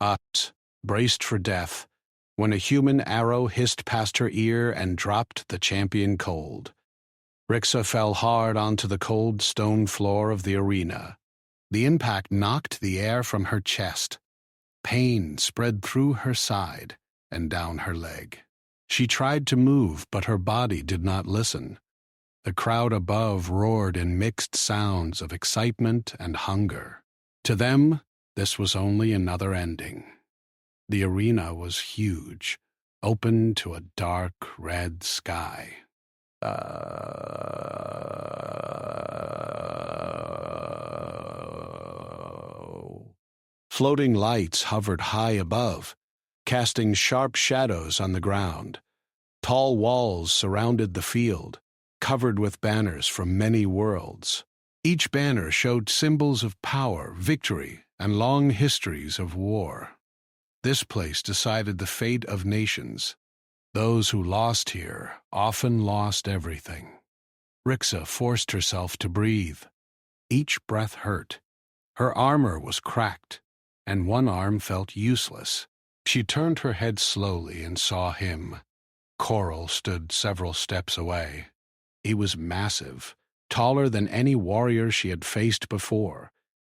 Us, braced for death, when a human arrow hissed past her ear and dropped the champion cold. Rixa fell hard onto the cold stone floor of the arena. The impact knocked the air from her chest. Pain spread through her side and down her leg. She tried to move, but her body did not listen. The crowd above roared in mixed sounds of excitement and hunger. To them, this was only another ending. The arena was huge, open to a dark red sky. Floating lights hovered high above, casting sharp shadows on the ground. Tall walls surrounded the field, covered with banners from many worlds. Each banner showed symbols of power, victory, and long histories of war. This place decided the fate of nations. Those who lost here often lost everything. Rixa forced herself to breathe. Each breath hurt. Her armor was cracked, and one arm felt useless. She turned her head slowly and saw him. Coral stood several steps away. He was massive, taller than any warrior she had faced before.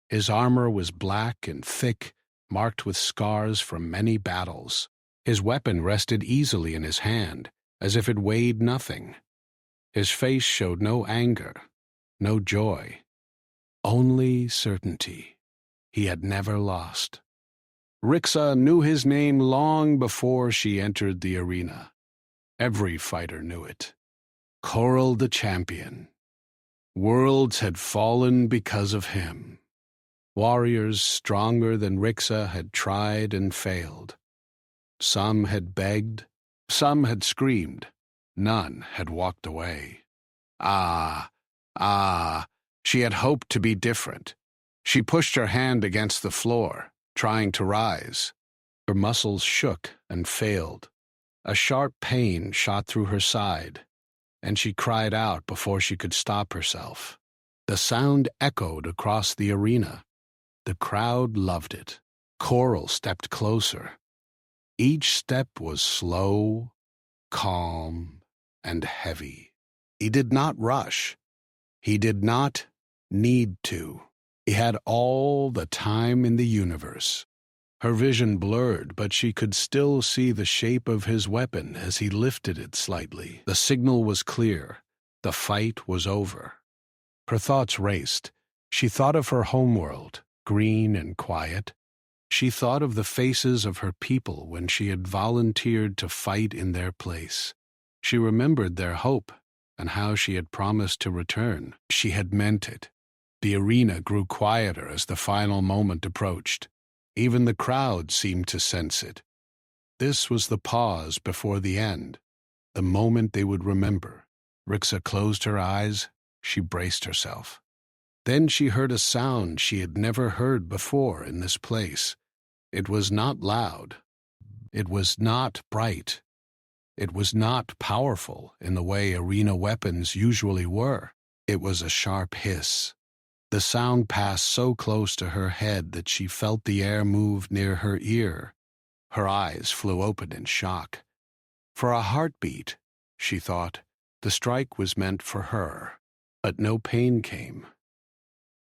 His armor was black and thick, marked with scars from many battles. His weapon rested easily in his hand, as if it weighed nothing. His face showed no anger, no joy, only certainty. He had never lost. Rixa knew his name long before she entered the arena. Every fighter knew it. Coral the champion. Worlds had fallen because of him. Warriors stronger than Rixa had tried and failed. Some had begged, some had screamed, none had walked away. She had hoped to be different. She pushed her hand against the floor, trying to rise. Her muscles shook and failed. A sharp pain shot through her side, and she cried out before she could stop herself. The sound echoed across the arena. The crowd loved it. Coral stepped closer. Each step was slow, calm, and heavy. He did not rush. He did not need to. He had all the time in the universe. Her vision blurred, but she could still see the shape of his weapon as he lifted it slightly. The signal was clear. The fight was over. Her thoughts raced. She thought of her homeworld, green and quiet. She thought of the faces of her people when she had volunteered to fight in their place. She remembered their hope and how she had promised to return. She had meant it. The arena grew quieter as the final moment approached. Even the crowd seemed to sense it. This was the pause before the end, the moment they would remember. Rixa closed her eyes. She braced herself. Then she heard a sound she had never heard before in this place. It was not loud. It was not bright. It was not powerful in the way arena weapons usually were. It was a sharp hiss. The sound passed so close to her head that she felt the air move near her ear. Her eyes flew open in shock. For a heartbeat, she thought, the strike was meant for her, but no pain came.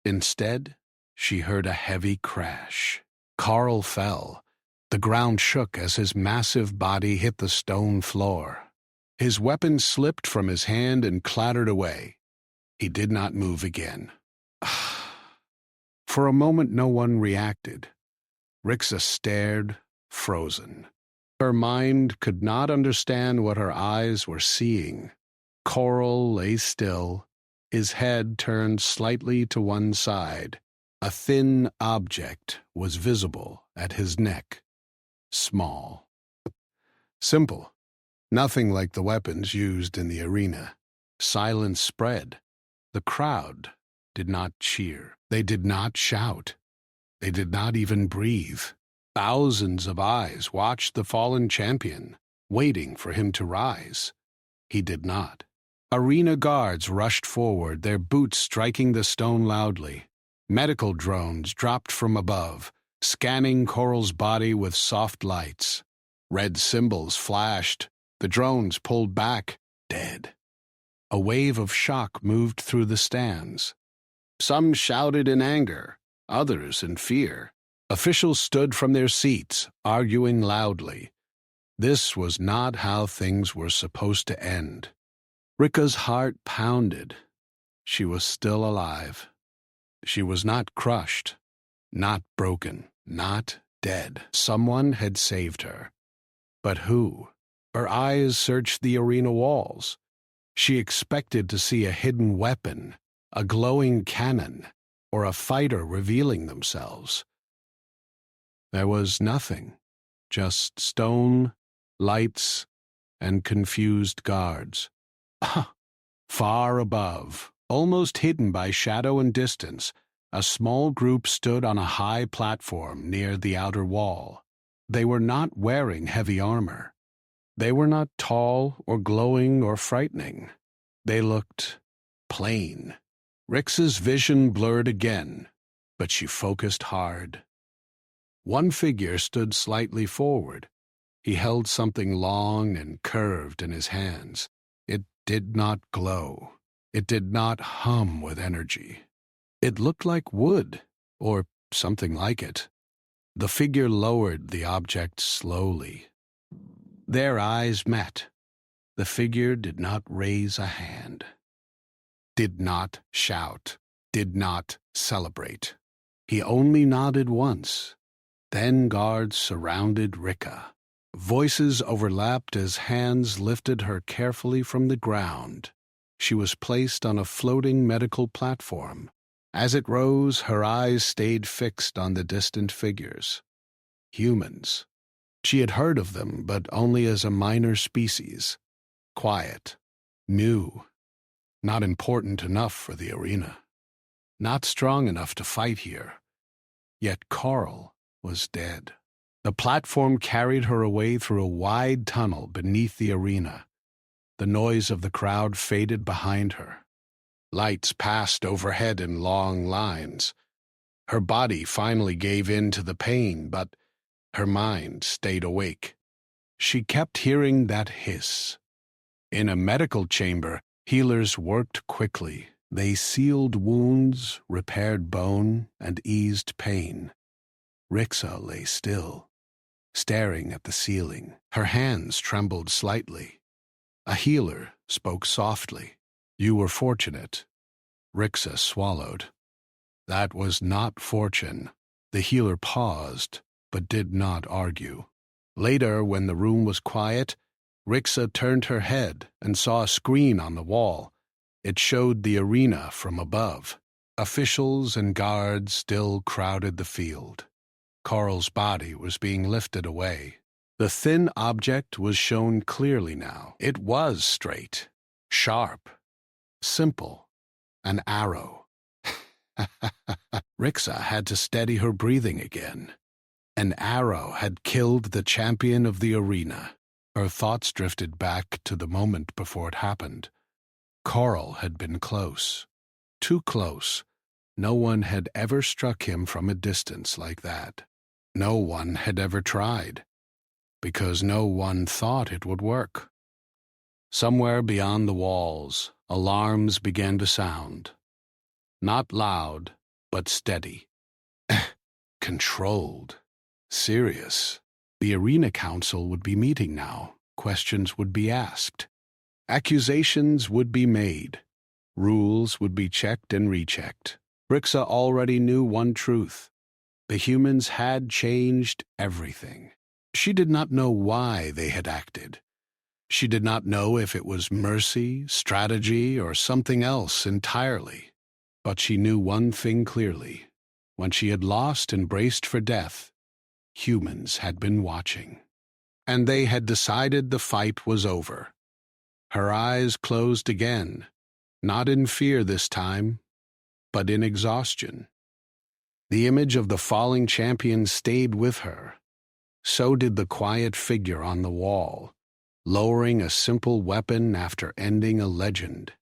Instead, she heard a heavy crash. Coral fell. The ground shook as his massive body hit the stone floor. His weapon slipped from his hand and clattered away. He did not move again. For a moment no one reacted. Rixa stared, frozen. Her mind could not understand what her eyes were seeing. Coral lay still, his head turned slightly to one side. A thin object was visible at his neck. Small. Simple. Nothing like the weapons used in the arena. Silence spread. The crowd did not cheer. They did not shout. They did not even breathe. Thousands of eyes watched the fallen champion, waiting for him to rise. He did not. Arena guards rushed forward, their boots striking the stone loudly. Medical drones dropped from above, scanning Coral's body with soft lights. Red symbols flashed. The drones pulled back, dead. A wave of shock moved through the stands. Some shouted in anger, others in fear. Officials stood from their seats, arguing loudly. This was not how things were supposed to end. Rika's heart pounded. She was still alive. She was not crushed, not broken, not dead. Someone had saved her. But who? Her eyes searched the arena walls. She expected to see a hidden weapon, a glowing cannon, or a fighter revealing themselves. There was nothing, just stone, lights, and confused guards. Far above, almost hidden by shadow and distance, a small group stood on a high platform near the outer wall. They were not wearing heavy armor. They were not tall or glowing or frightening. They looked plain. Rixa's vision blurred again, but she focused hard. One figure stood slightly forward. He held something long and curved in his hands. It did not glow. It did not hum with energy. It looked like wood, or something like it. The figure lowered the object slowly. Their eyes met. The figure did not raise a hand, did not shout, did not celebrate. He only nodded once. Then guards surrounded Rika. Voices overlapped as hands lifted her carefully from the ground. She was placed on a floating medical platform. As it rose, her eyes stayed fixed on the distant figures. Humans. She had heard of them, but only as a minor species. Quiet. New. Not important enough for the arena. Not strong enough to fight here. Yet Coral was dead. The platform carried her away through a wide tunnel beneath the arena. The noise of the crowd faded behind her. Lights passed overhead in long lines. Her body finally gave in to the pain, but her mind stayed awake. She kept hearing that hiss. In a medical chamber, healers worked quickly. They sealed wounds, repaired bone, and eased pain. Rixa lay still, staring at the ceiling. Her hands trembled slightly. A healer spoke softly. "You were fortunate." Rixa swallowed. That was not fortune. The healer paused, but did not argue. Later, when the room was quiet, Rixa turned her head and saw a screen on the wall. It showed the arena from above. Officials and guards still crowded the field. Coral's body was being lifted away. The thin object was shown clearly now. It was straight, sharp, simple, an arrow. Rixa had to steady her breathing again. An arrow had killed the champion of the arena. Her thoughts drifted back to the moment before it happened. Coral had been close. Too close. No one had ever struck him from a distance like that. No one had ever tried, because no one thought it would work. Somewhere beyond the walls, alarms began to sound. Not loud, but steady. Controlled. Serious. The Arena Council would be meeting now. Questions would be asked. Accusations would be made. Rules would be checked and rechecked. Rixa already knew one truth. The humans had changed everything. She did not know why they had acted. She did not know if it was mercy, strategy, or something else entirely. But she knew one thing clearly. When she had lost and braced for death, humans had been watching. And they had decided the fight was over. Her eyes closed again, not in fear this time, but in exhaustion. The image of the falling champion stayed with her. So did the quiet figure on the wall, lowering a simple weapon after ending a legend.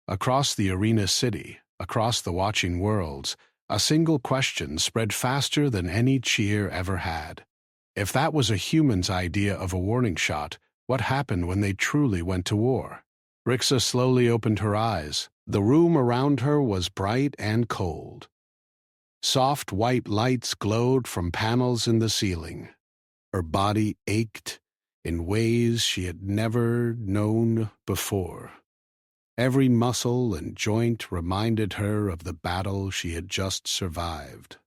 Across the arena city, across the watching worlds, A single question spread faster than any cheer ever had. If that was a human's idea of a warning shot, what happened when they truly went to war? Rixa slowly opened her eyes. The room around her was bright and cold. Soft white lights glowed from panels in the ceiling. Her body ached in ways she had never known before. Every muscle and joint reminded her of the battle she had just survived.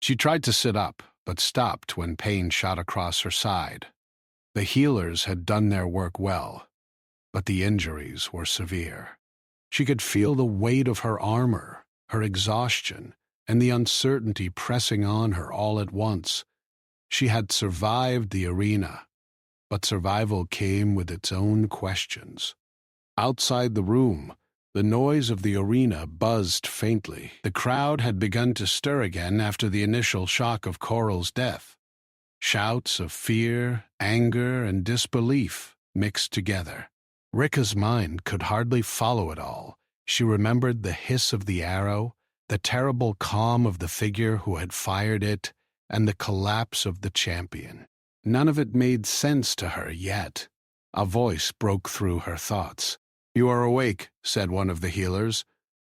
She tried to sit up, but stopped when pain shot across her side. The healers had done their work well, but the injuries were severe. She could feel the weight of her armor, her exhaustion, and the uncertainty pressing on her all at once. She had survived the arena, but survival came with its own questions. Outside the room, the noise of the arena buzzed faintly. The crowd had begun to stir again after the initial shock of Coral's death. Shouts of fear, anger, and disbelief mixed together. Rika's mind could hardly follow it all. She remembered the hiss of the arrow, the terrible calm of the figure who had fired it, and the collapse of the champion. None of it made sense to her yet. A voice broke through her thoughts. "You are awake," said one of the healers.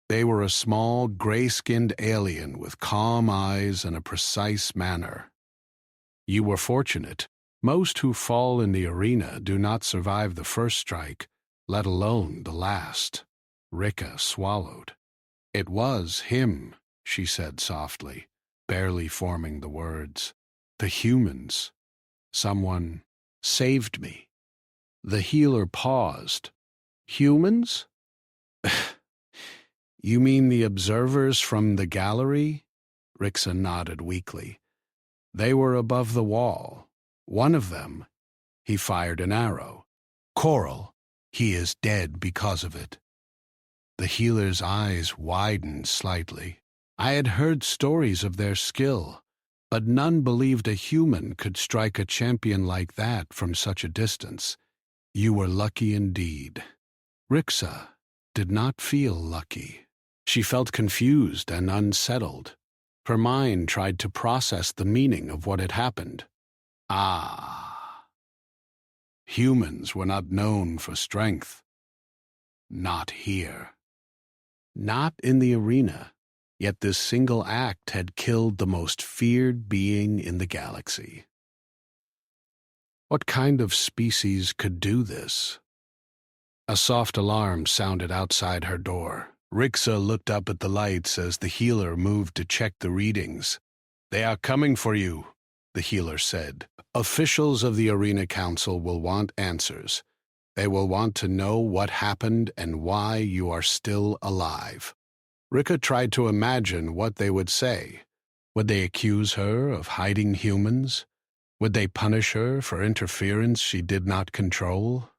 They were a small, gray-skinned alien with calm eyes and a precise manner. "You were fortunate. Most who fall in the arena do not survive the first strike, let alone the last." Rika swallowed. "It was him," she said softly, barely forming the words. "The humans. Someone saved me." The healer paused. "Humans? You mean the observers from the gallery?" Rixa nodded weakly. "They were above the wall. One of them, he fired an arrow. Coral, he is dead because of it." The healer's eyes widened slightly. I had heard stories of their skill, but none believed a human could strike a champion like that from such a distance. "You were lucky indeed." Rixa did not feel lucky. She felt confused and unsettled. Her mind tried to process the meaning of what had happened. Humans were not known for strength. Not here. Not in the arena, yet this single act had killed the most feared being in the galaxy. What kind of species could do this? A soft alarm sounded outside her door. Rixa looked up at the lights as the healer moved to check the readings. "They are coming for you," the healer said. "Officials of the Arena Council will want answers. They will want to know what happened and why you are still alive." Rika tried to imagine what they would say. Would they accuse her of hiding humans? Would they punish her for interference she did not control?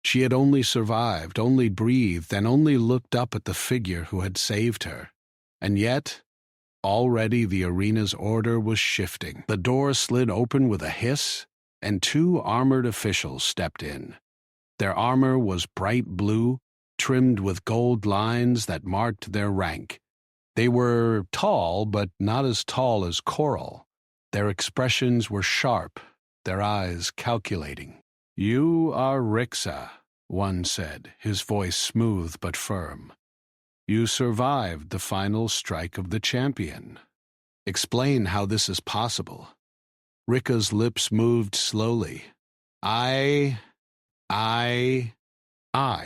She had only survived, only breathed, and only looked up at the figure who had saved her. And yet, already the arena's order was shifting. The door slid open with a hiss, and two armored officials stepped in. Their armor was bright blue, trimmed with gold lines that marked their rank. They were tall, but not as tall as Coral. Their expressions were sharp, their eyes calculating. "You are Rixa," one said, his voice smooth but firm. "You survived the final strike of the champion. Explain how this is possible." Rika's lips moved slowly. I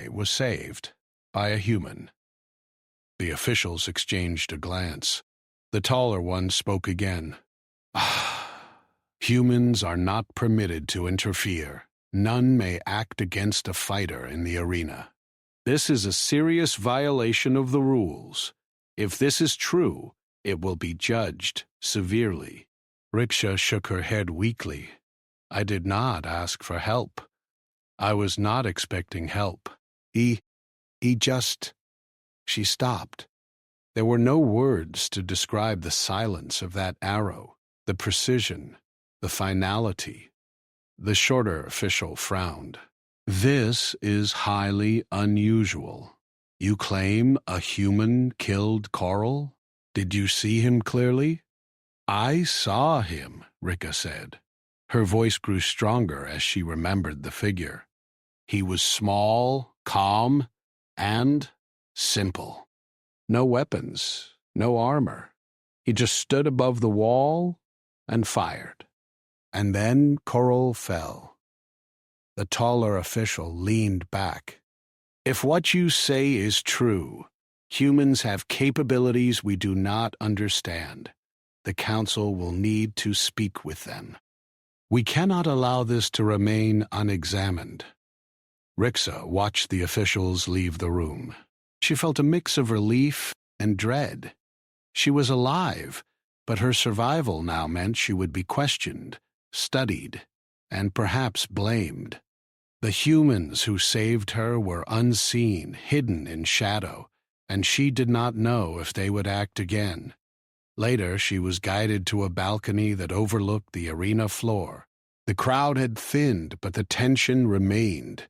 was saved by a human." The officials exchanged a glance. The taller one spoke again. "Humans are not permitted to interfere. None may act against a fighter in the arena. This is a serious violation of the rules. If this is true, it will be judged severely." Riksha shook her head weakly. "I did not ask for help. I was not expecting help. He just—" She stopped. There were no words to describe the silence of that arrow, the precision, the finality. The shorter official frowned. "This is highly unusual. You claim a human killed Coral?" Did you see him clearly? I saw him, Rika said. Her voice grew stronger as she remembered the figure. He was small, calm, and simple. No weapons, no armor. He just stood above the wall and fired. And then Coral fell. The taller official leaned back. If what you say is true, humans have capabilities we do not understand. The Council will need to speak with them. We cannot allow this to remain unexamined. Rixa watched the officials leave the room. She felt a mix of relief and dread. She was alive, but her survival now meant she would be questioned, studied, and perhaps blamed. The humans who saved her were unseen, hidden in shadow, and she did not know if they would act again. Later, she was guided to a balcony that overlooked the arena floor. The crowd had thinned, but the tension remained.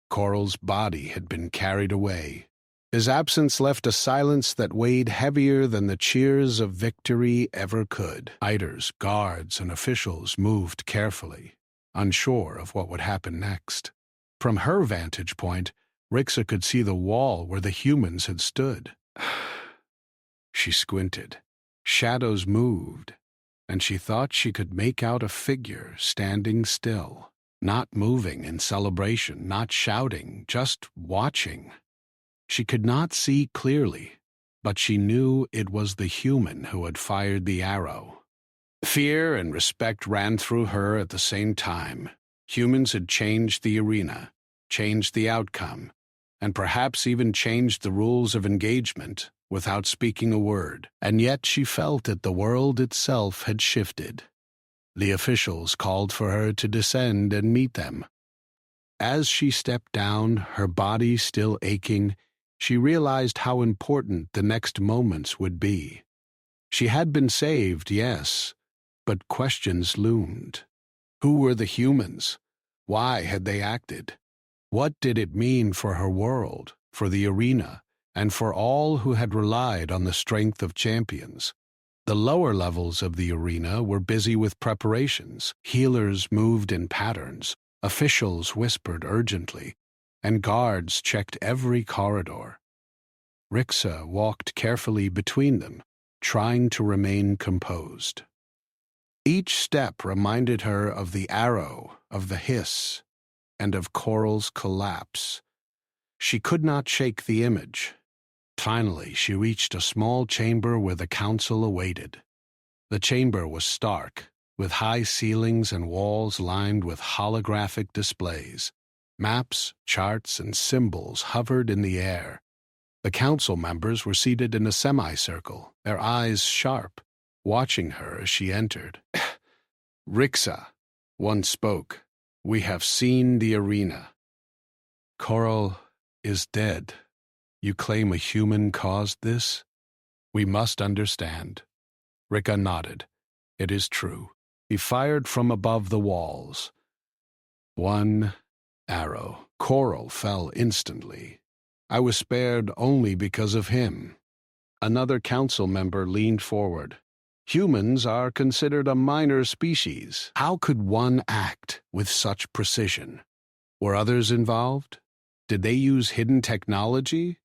Coral's body had been carried away. His absence left a silence that weighed heavier than the cheers of victory ever could. Eiders, guards, and officials moved carefully, unsure of what would happen next. From her vantage point, Rixa could see the wall where the humans had stood. She squinted. Shadows moved, and she thought she could make out a figure standing still, not moving in celebration, not shouting, just watching. She could not see clearly, but she knew it was the human who had fired the arrow. Fear and respect ran through her at the same time. Humans had changed the arena, changed the outcome, and perhaps even changed the rules of engagement without speaking a word. And yet she felt that the world itself had shifted. The officials called for her to descend and meet them. As she stepped down, her body still aching, she realized how important the next moments would be. She had been saved, yes, but questions loomed. Who were the humans? Why had they acted? What did it mean for her world, for the arena, and for all who had relied on the strength of champions? The lower levels of the arena were busy with preparations. Healers moved in patterns, officials whispered urgently, and guards checked every corridor. Rixa walked carefully between them, trying to remain composed. Each step reminded her of the arrow, of the hiss, and of Coral's collapse. She could not shake the image. Finally, she reached a small chamber where the council awaited. The chamber was stark, with high ceilings and walls lined with holographic displays. Maps, charts, and symbols hovered in the air. The council members were seated in a semicircle, their eyes sharp, watching her as she entered. Rixa, one spoke. We have seen the arena. Coral is dead. You claim a human caused this? We must understand. Rika nodded. It is true. He fired from above the walls. One arrow. Coral fell instantly. I was spared only because of him. Another council member leaned forward. Humans are considered a minor species. How could one act with such precision? Were others involved? Did they use hidden technology?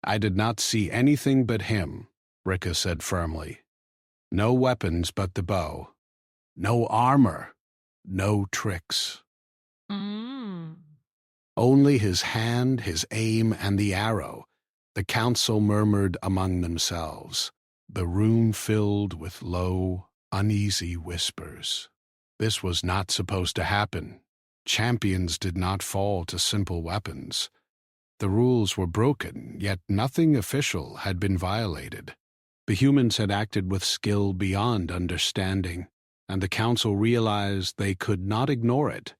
I did not see anything but him, Rika said firmly. No weapons but the bow. No armor. No tricks. Only his hand, his aim, and the arrow. The council murmured among themselves. The room filled with low, uneasy whispers. This was not supposed to happen. Champions did not fall to simple weapons. The rules were broken, yet nothing official had been violated. The humans had acted with skill beyond understanding, and the council realized they could not ignore it.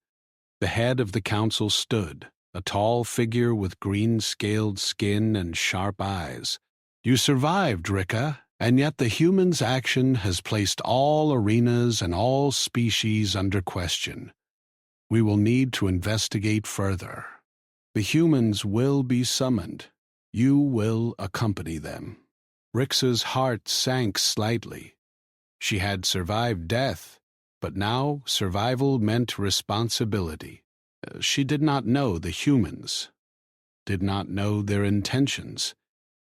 The head of the council stood, a tall figure with green-scaled skin and sharp eyes. You survived, Rika, and yet the human's action has placed all arenas and all species under question. We will need to investigate further. The humans will be summoned. You will accompany them. Rixa's heart sank slightly. She had survived death, but now survival meant responsibility. She did not know the humans, did not know their intentions,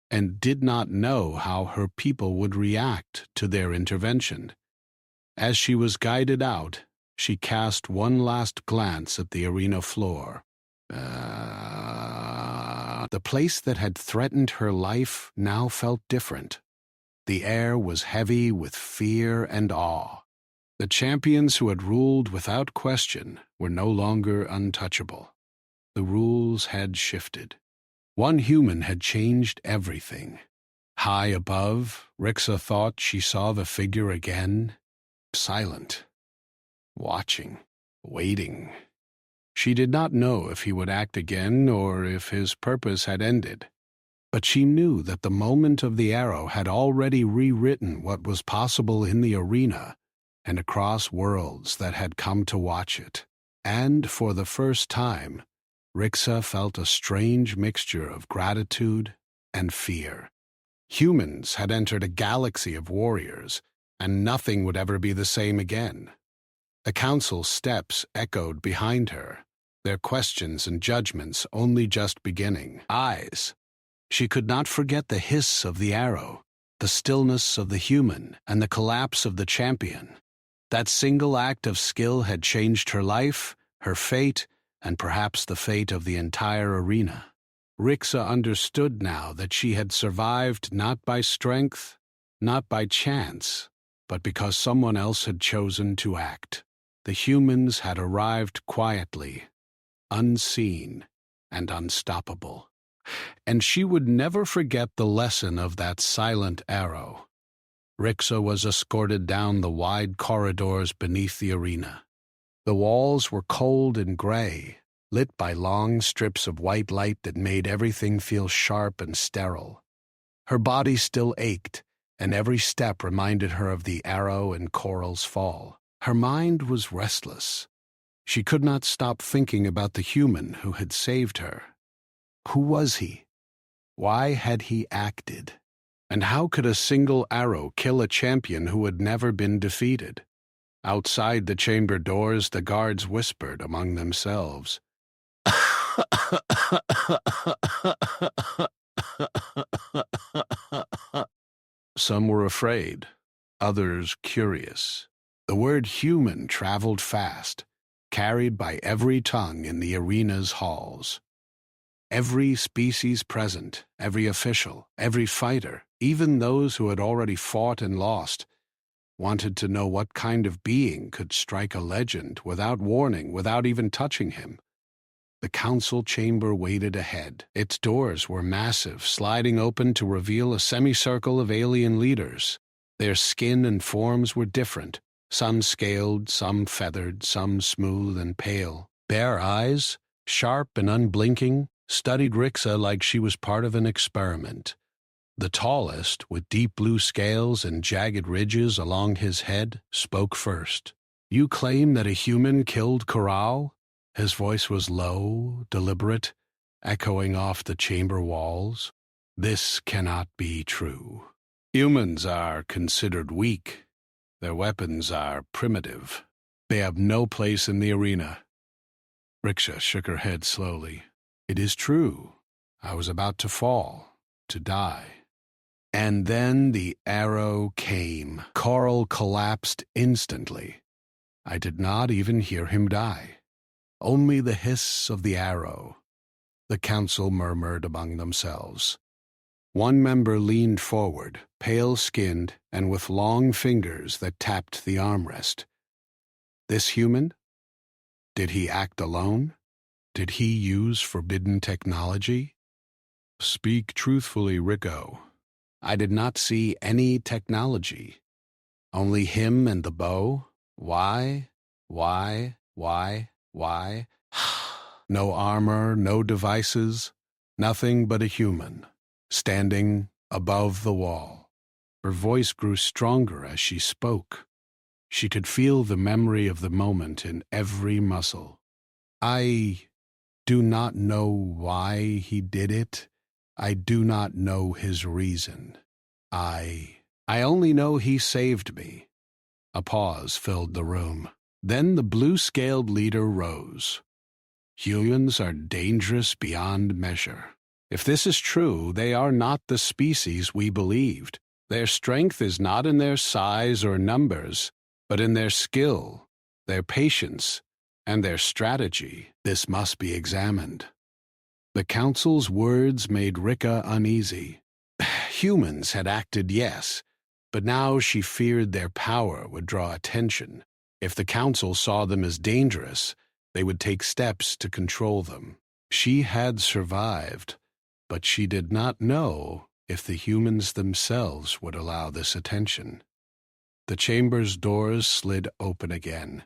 and did not know how her people would react to their intervention. As she was guided out, she cast one last glance at the arena floor. The place that had threatened her life now felt different. The air was heavy with fear and awe. The champions who had ruled without question were no longer untouchable. The rules had shifted. One human had changed everything. High above, Rixa thought she saw the figure again, silent, watching, waiting. She did not know if he would act again or if his purpose had ended, but she knew that the moment of the arrow had already rewritten what was possible in the arena and across worlds that had come to watch it. And for the first time, Rixa felt a strange mixture of gratitude and fear. Humans had entered a galaxy of warriors, and nothing would ever be the same again. The council's steps echoed behind her, their questions and judgments only just beginning. Eyes. She could not forget the hiss of the arrow, the stillness of the human, and the collapse of the champion. That single act of skill had changed her life, her fate, and perhaps the fate of the entire arena. Rixa understood now that she had survived not by strength, not by chance, but because someone else had chosen to act. The humans had arrived quietly, unseen, and unstoppable. And she would never forget the lesson of that silent arrow. Rixa was escorted down the wide corridors beneath the arena. The walls were cold and gray, lit by long strips of white light that made everything feel sharp and sterile. Her body still ached, and every step reminded her of the arrow and Coral's fall. Her mind was restless. She could not stop thinking about the human who had saved her. Who was he? Why had he acted? And how could a single arrow kill a champion who had never been defeated? Outside the chamber doors, the guards whispered among themselves. Some were afraid, others curious. The word human traveled fast, carried by every tongue in the arena's halls. Every species present, every official, every fighter, even those who had already fought and lost, wanted to know what kind of being could strike a legend without warning, without even touching him. The council chamber waited ahead. Its doors were massive, sliding open to reveal a semicircle of alien leaders. Their skin and forms were different, some scaled, some feathered, some smooth and pale. Their eyes, sharp and unblinking, studied Rixa like she was part of an experiment. The tallest, with deep blue scales and jagged ridges along his head, spoke first. "You claim that a human killed Corral?" His voice was low, deliberate, echoing off the chamber walls. "This cannot be true. Humans are considered weak. Their weapons are primitive. They have no place in the arena." Rixa shook her head slowly. "It is true. I was about to fall, to die." And then the arrow came. Coral collapsed instantly. I did not even hear him die. Only the hiss of the arrow. The council murmured among themselves. One member leaned forward, pale-skinned and with long fingers that tapped the armrest. This human? Did he act alone? Did he use forbidden technology? "Speak truthfully, Rico." "I did not see any technology. Only him and the bow. Why? No armor, no devices, nothing but a human, standing above the wall." Her voice grew stronger as she spoke. She could feel the memory of the moment in every muscle. "I do not know why he did it. I do not know his reason. I only know he saved me. A pause filled the room. Then the blue-scaled leader rose. Humans are dangerous beyond measure. If this is true, they are not the species we believed. Their strength is not in their size or numbers, but in their skill, their patience, and their strategy. This must be examined. The council's words made Rika uneasy. Humans had acted, yes, but now she feared their power would draw attention. If the council saw them as dangerous, they would take steps to control them. She had survived, but she did not know if the humans themselves would allow this attention. The chamber's doors slid open again.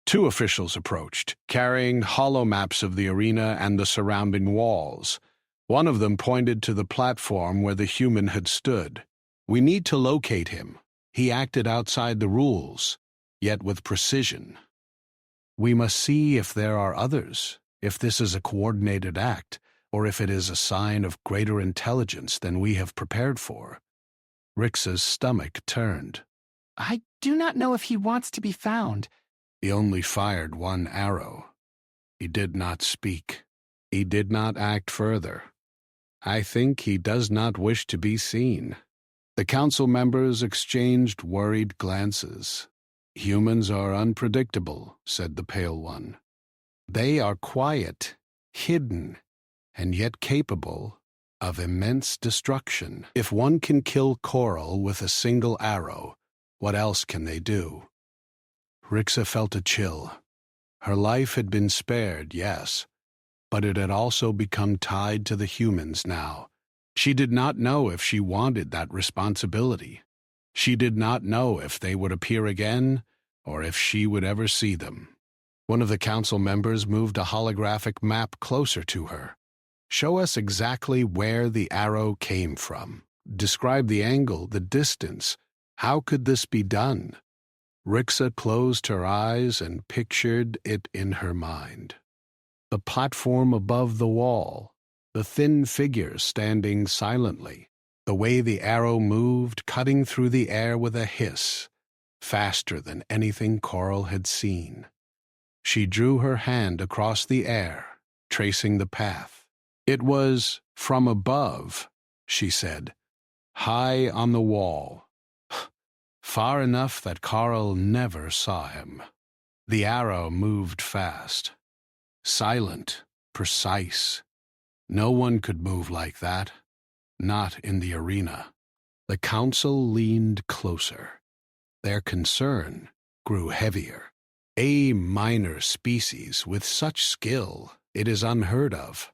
Two officials approached, carrying hollow maps of the arena and the surrounding walls. One of them pointed to the platform where the human had stood. "We need to locate him. He acted outside the rules, yet with precision. We must see if there are others, if this is a coordinated act, or if it is a sign of greater intelligence than we have prepared for." Rixa's stomach turned. "I do not know if he wants to be found." He only fired one arrow. He did not speak. He did not act further. I think he does not wish to be seen. The council members exchanged worried glances. "Humans are unpredictable," said the pale one. "They are quiet, hidden, and yet capable of immense destruction. If one can kill coral with a single arrow, what else can they do?" Rixa felt a chill. Her life had been spared, yes, but it had also become tied to the humans now. She did not know if she wanted that responsibility. She did not know if they would appear again, or if she would ever see them. One of the council members moved a holographic map closer to her. "Show us exactly where the arrow came from. Describe the angle, the distance. How could this be done?" Rixa closed her eyes and pictured it in her mind. The platform above the wall, the thin figure standing silently, the way the arrow moved, cutting through the air with a hiss, faster than anything Coral had seen. She drew her hand across the air, tracing the path. "It was from above," she said, "high on the wall. Far enough that Coral never saw him." The arrow moved fast. Silent, precise. No one could move like that. Not in the arena. The council leaned closer. Their concern grew heavier. A minor species with such skill, it is unheard of.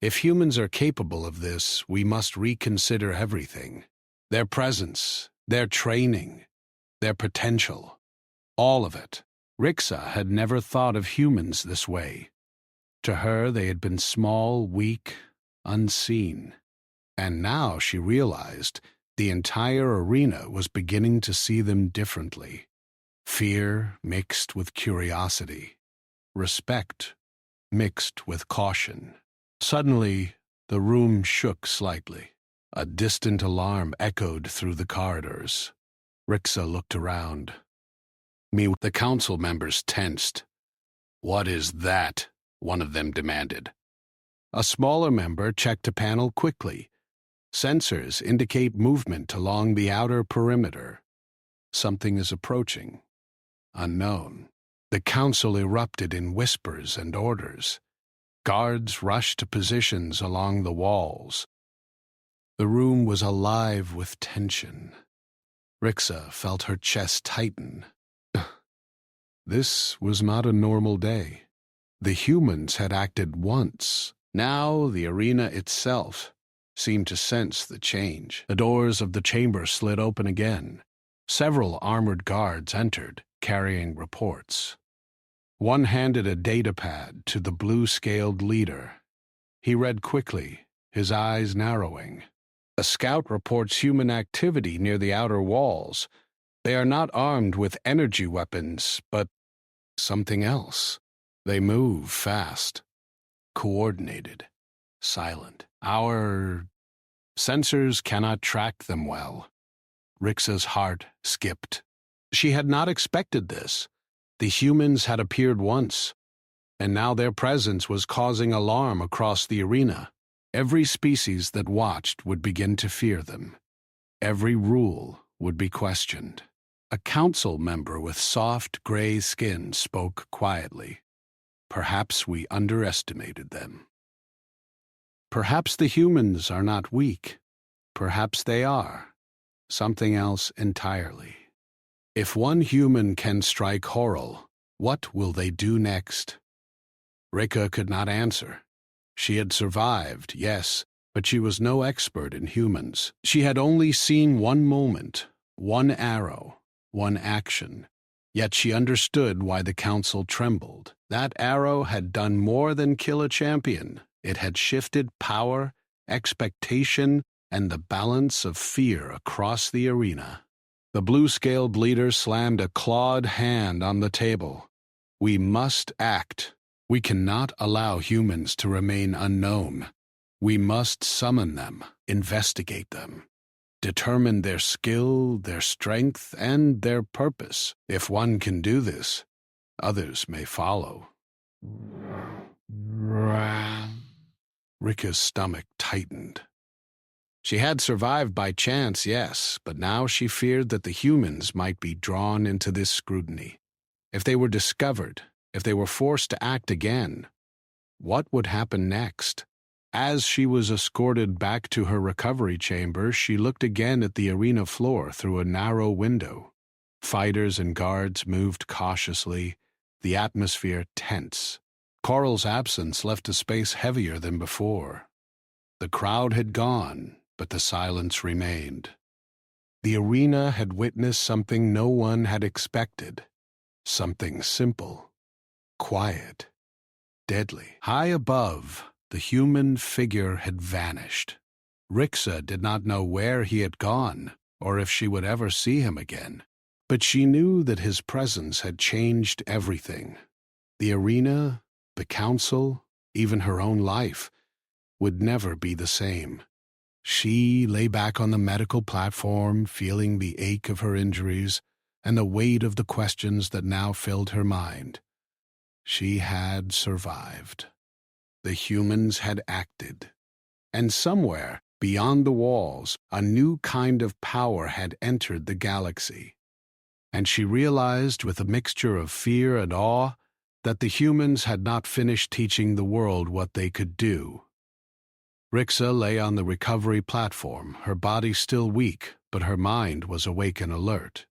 If humans are capable of this, we must reconsider everything. Their presence, their training, their potential. All of it. Rixa had never thought of humans this way. To her, they had been small, weak, unseen. And now she realized the entire arena was beginning to see them differently. Fear mixed with curiosity. Respect mixed with caution. Suddenly, the room shook slightly. A distant alarm echoed through the corridors. Rixa looked around. The council members tensed. "What is that?" one of them demanded. A smaller member checked a panel quickly. Sensors indicate movement along the outer perimeter. Something is approaching. Unknown. The council erupted in whispers and orders. Guards rushed to positions along the walls. The room was alive with tension. Rixa felt her chest tighten. This was not a normal day. The humans had acted once. Now the arena itself seemed to sense the change. The doors of the chamber slid open again. Several armored guards entered, carrying reports. One handed a datapad to the blue-scaled leader. He read quickly, his eyes narrowing. "A scout reports human activity near the outer walls. They are not armed with energy weapons, but something else. They move fast, coordinated, silent. Our Sensors cannot track them well. Rixa's heart skipped. She had not expected this. The humans had appeared once, and now their presence was causing alarm across the arena. Every species that watched would begin to fear them. Every rule would be questioned. A council member with soft gray skin spoke quietly. Perhaps we underestimated them. Perhaps the humans are not weak. Perhaps they are. Something else entirely. If one human can strike Horrell, what will they do next? Rika could not answer. She had survived, yes, but she was no expert in humans. She had only seen one moment, one arrow, one action. Yet she understood why the council trembled. That arrow had done more than kill a champion. It had shifted power, expectation, and the balance of fear across the arena. The blue-scaled leader slammed a clawed hand on the table. We must act. We cannot allow humans to remain unknown. We must summon them, investigate them, determine their skill, their strength, and their purpose. If one can do this, others may follow. Rika's stomach tightened. She had survived by chance, yes, but now she feared that the humans might be drawn into this scrutiny. If they were discovered, if they were forced to act again, what would happen next? As she was escorted back to her recovery chamber, she looked again at the arena floor through a narrow window. Fighters and guards moved cautiously, the atmosphere tense. Coral's absence left a space heavier than before. The crowd had gone, but the silence remained. The arena had witnessed something no one had expected. Something simple, quiet, deadly. High above, the human figure had vanished. Rixa did not know where he had gone, or if she would ever see him again. But she knew that his presence had changed everything. The arena, the council, even her own life, would never be the same. She lay back on the medical platform, feeling the ache of her injuries and the weight of the questions that now filled her mind. She had survived. The humans had acted. And somewhere, beyond the walls, a new kind of power had entered the galaxy. And she realized, with a mixture of fear and awe, that the humans had not finished teaching the world what they could do. Rixa lay on the recovery platform, her body still weak, but her mind was awake and alert.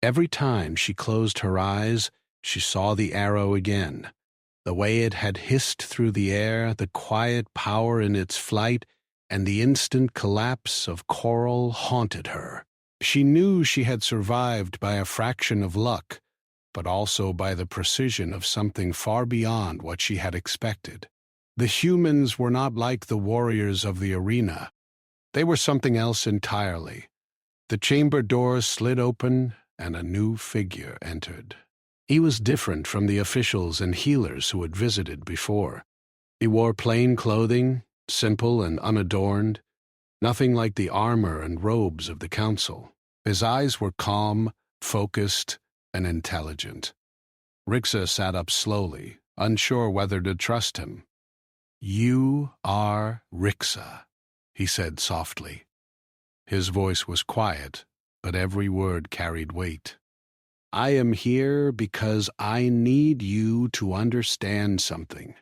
Every time she closed her eyes, she saw the arrow again. The way it had hissed through the air, the quiet power in its flight, and the instant collapse of Coral haunted her. She knew she had survived by a fraction of luck, but also by the precision of something far beyond what she had expected. The humans were not like the warriors of the arena. They were something else entirely. The chamber doors slid open, and a new figure entered. He was different from the officials and healers who had visited before. He wore plain clothing, simple and unadorned, nothing like the armor and robes of the council. His eyes were calm, focused, and intelligent. Rixa sat up slowly, unsure whether to trust him. "You are Rixa," he said softly. His voice was quiet, but every word carried weight. "I am here because I need you to understand something.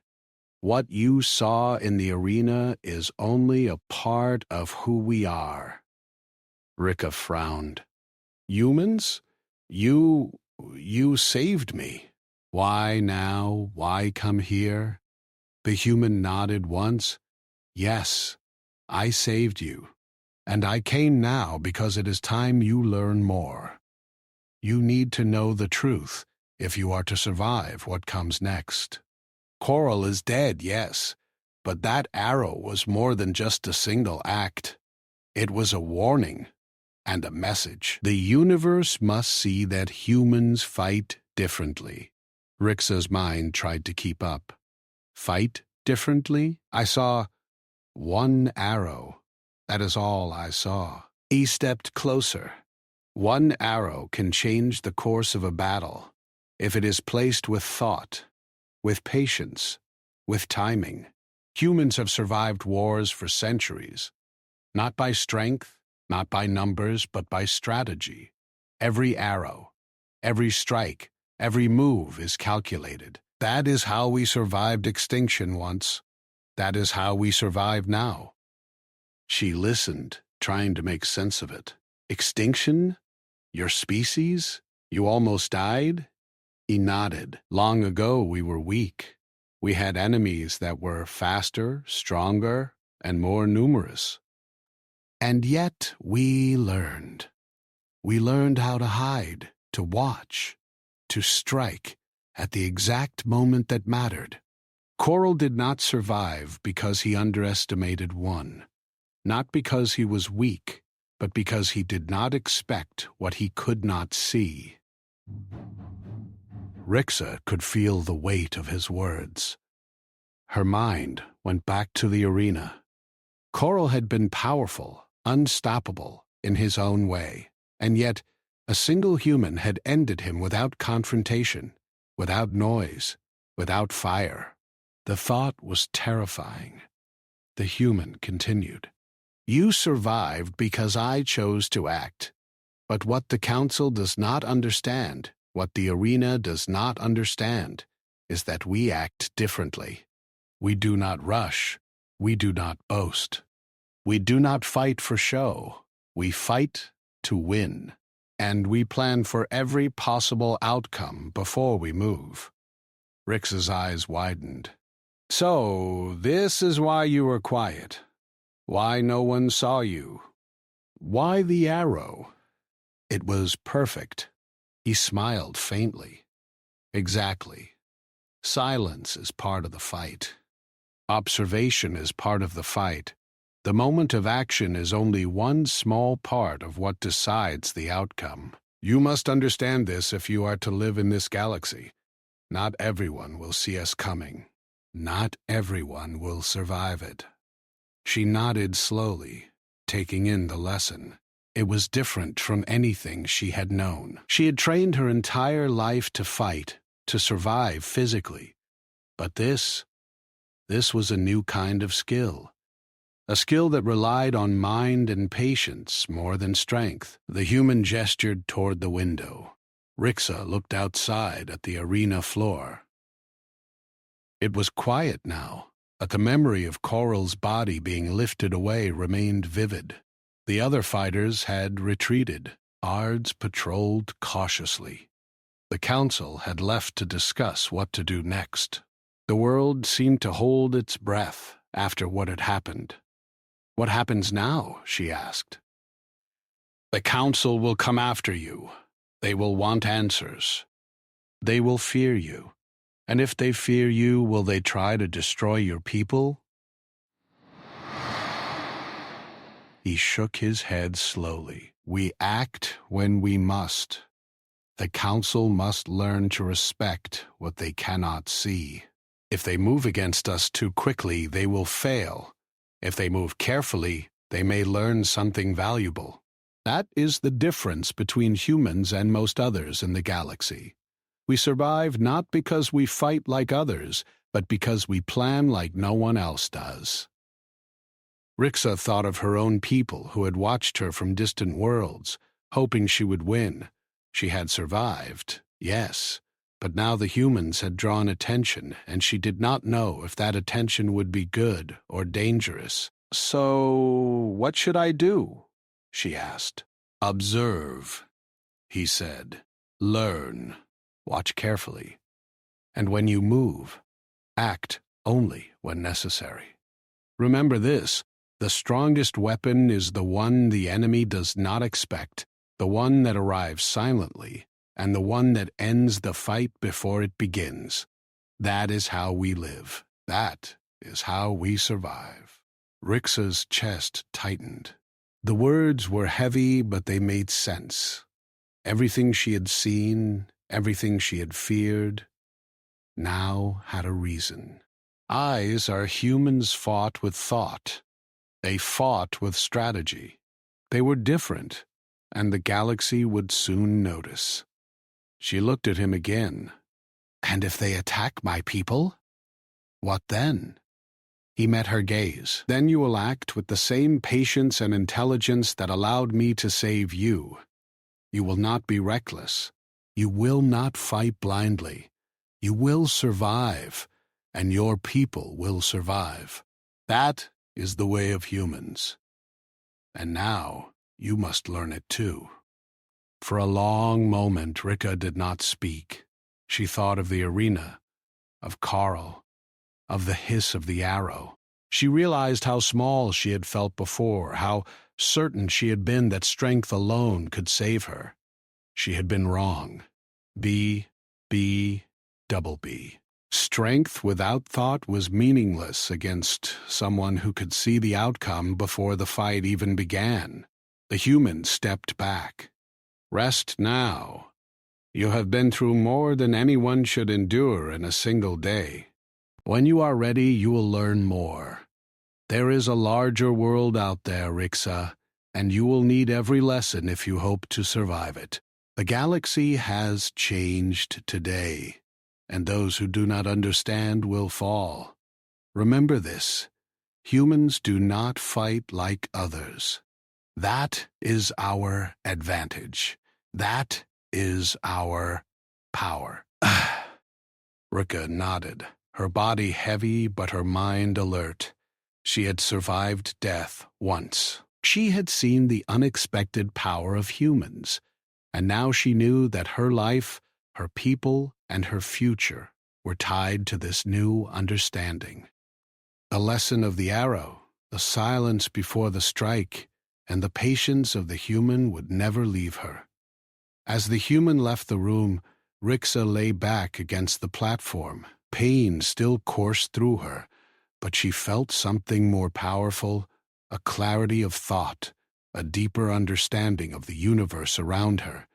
What you saw in the arena is only a part of who we are." Rika frowned. "Humans? You saved me. Why now? Why come here?" The human nodded once. "Yes, I saved you, and I came now because it is time you learn more. You need to know the truth if you are to survive what comes next. Coral is dead, yes, but that arrow was more than just a single act. It was a warning and a message. The universe must see that humans fight differently." Rixa's mind tried to keep up. "Fight differently? I saw one arrow, That is all I saw. He stepped closer. One arrow can change the course of a battle if it is placed with thought, with patience, with timing. Humans have survived wars for centuries, not by strength, not by numbers, but by strategy. Every arrow, every strike, every move is calculated. That is how we survived extinction once. That is how we survive now. She listened, trying to make sense of it. Extinction? Your species? You almost died? He nodded. Long ago we were weak. We had enemies that were faster, stronger, and more numerous. And yet we learned. We learned how to hide, to watch, to strike at the exact moment that mattered. Coral did not survive because he underestimated one. Not because he was weak, but because he did not expect what he could not see. Rixa could feel the weight of his words. Her mind went back to the arena. Coral had been powerful, unstoppable, in his own way, and yet a single human had ended him without confrontation, without noise, without fire. The thought was terrifying. The human continued. You survived because I chose to act. But what the council does not understand, what the arena does not understand, is that we act differently. We do not rush. We do not boast. We do not fight for show. We fight to win. And we plan for every possible outcome before we move. Rix's eyes widened. So, this is why you were quiet. Why no one saw you? Why the arrow? It was perfect. He smiled faintly. Exactly. Silence is part of the fight. Observation is part of the fight. The moment of action is only one small part of what decides the outcome. You must understand this if you are to live in this galaxy. Not everyone will see us coming. Not everyone will survive it. She nodded slowly, taking in the lesson. It was different from anything she had known. She had trained her entire life to fight, to survive physically. But this was a new kind of skill. A skill that relied on mind and patience more than strength. The human gestured toward the window. Rixa looked outside at the arena floor. It was quiet now, but the memory of Coral's body being lifted away remained vivid. The other fighters had retreated. Guards patrolled cautiously. The council had left to discuss what to do next. The world seemed to hold its breath after what had happened. What happens now? She asked. The council will come after you. They will want answers. They will fear you. And if they fear you, will they try to destroy your people? He shook his head slowly. We act when we must. The council must learn to respect what they cannot see. If they move against us too quickly, they will fail. If they move carefully, they may learn something valuable. That is the difference between humans and most others in the galaxy. We survive not because we fight like others, but because we plan like no one else does. Rixa thought of her own people who had watched her from distant worlds, hoping she would win. She had survived, yes, but now the humans had drawn attention, and she did not know if that attention would be good or dangerous. So, what should I do? She asked. Observe, he said. Learn. Watch carefully. And when you move, act only when necessary. Remember this, the strongest weapon is the one the enemy does not expect, the one that arrives silently, and the one that ends the fight before it begins. That is how we live. That is how we survive. Rixa's chest tightened. The words were heavy, but they made sense. Everything she had seen, everything she had feared, now had a reason. Eyes are humans fought with thought. They fought with strategy. They were different, and the galaxy would soon notice. She looked at him again. "And if they attack my people? What then?" He met her gaze. "Then you will act with the same patience and intelligence that allowed me to save you. You will not be reckless. You will not fight blindly. You will survive, and your people will survive. That is the way of humans. And now you must learn it too." For a long moment, Rika did not speak. She thought of the arena, of Carl, of the hiss of the arrow. She realized how small she had felt before, how certain she had been that strength alone could save her. She had been wrong. B, double B. Strength without thought was meaningless against someone who could see the outcome before the fight even began. The human stepped back. "Rest now. You have been through more than anyone should endure in a single day. When you are ready, you will learn more. There is a larger world out there, Rixa, and you will need every lesson if you hope to survive it. The galaxy has changed today, and those who do not understand will fall. Remember this: humans do not fight like others. That is our advantage. That is our power." Rika nodded, her body heavy but her mind alert. She had survived death once. She had seen the unexpected power of humans, and now she knew that her life, her people, and her future were tied to this new understanding. The lesson of the arrow, the silence before the strike, and the patience of the human would never leave her. As the human left the room, Rixa lay back against the platform. Pain still coursed through her, but she felt something more powerful, a clarity of thought, a deeper understanding of the universe around her.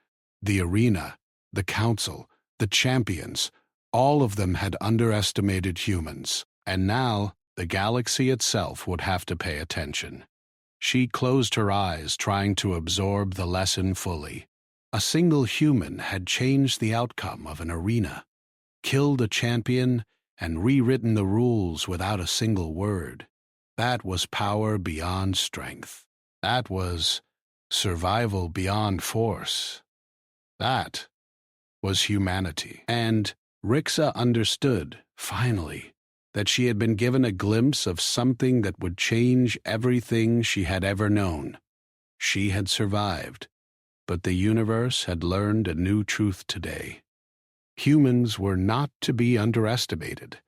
The arena, the council, the champions, all of them had underestimated humans, and now the galaxy itself would have to pay attention. She closed her eyes, trying to absorb the lesson fully. A single human had changed the outcome of an arena, killed a champion, and rewritten the rules without a single word. That was power beyond strength. That was survival beyond force. That was humanity. And Rixa understood, finally, that she had been given a glimpse of something that would change everything she had ever known. She had survived, but the universe had learned a new truth today. Humans were not to be underestimated,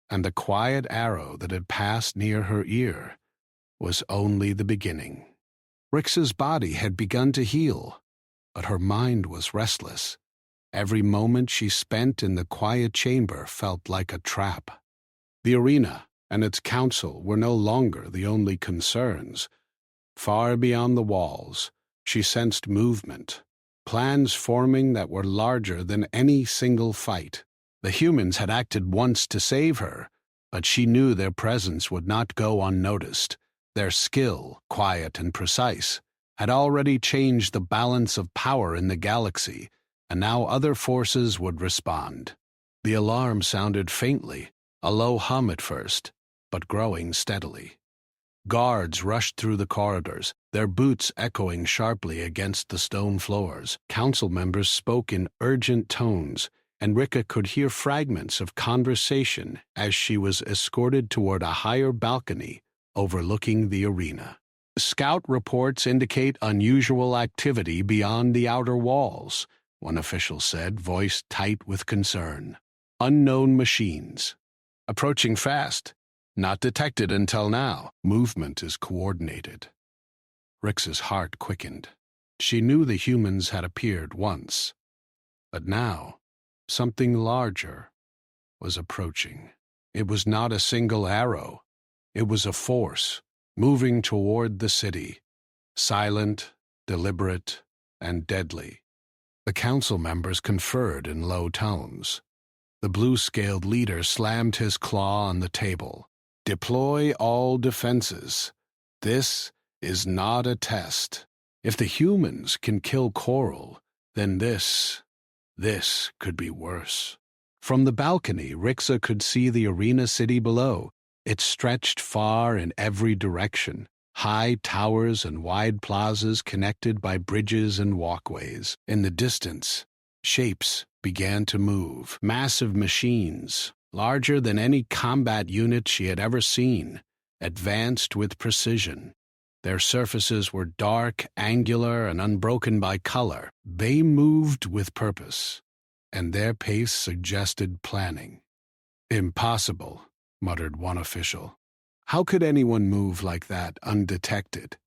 and the quiet arrow that had passed near her ear was only the beginning. Rixa's body had begun to heal, but her mind was restless. Every moment she spent in the quiet chamber felt like a trap. The arena and its council were no longer the only concerns. Far beyond the walls, she sensed movement, plans forming that were larger than any single fight. The humans had acted once to save her, but she knew their presence would not go unnoticed. Their skill, quiet and precise, had already changed the balance of power in the galaxy, and now other forces would respond. The alarm sounded faintly, a low hum at first, but growing steadily. Guards rushed through the corridors, their boots echoing sharply against the stone floors. Council members spoke in urgent tones, and Rika could hear fragments of conversation as she was escorted toward a higher balcony overlooking the arena. Scout reports indicate unusual activity beyond the outer walls, one official said, voice tight with concern. Unknown machines. Approaching fast. Not detected until now. Movement is coordinated. Rix's heart quickened. She knew the humans had appeared once, but now something larger was approaching. It was not a single arrow. It was a force moving toward the city, silent, deliberate, and deadly. The council members conferred in low tones. The blue-scaled leader slammed his claw on the table. Deploy all defenses. This is not a test. If the humans can kill Coral, then this could be worse. From the balcony, Rixa could see the arena city below. It stretched far in every direction. High towers and wide plazas connected by bridges and walkways. In the distance, shapes began to move. Massive machines, larger than any combat unit she had ever seen, advanced with precision. Their surfaces were dark, angular, and unbroken by color. They moved with purpose, and their pace suggested planning. "Impossible," muttered one official. "How could anyone move like that undetected?"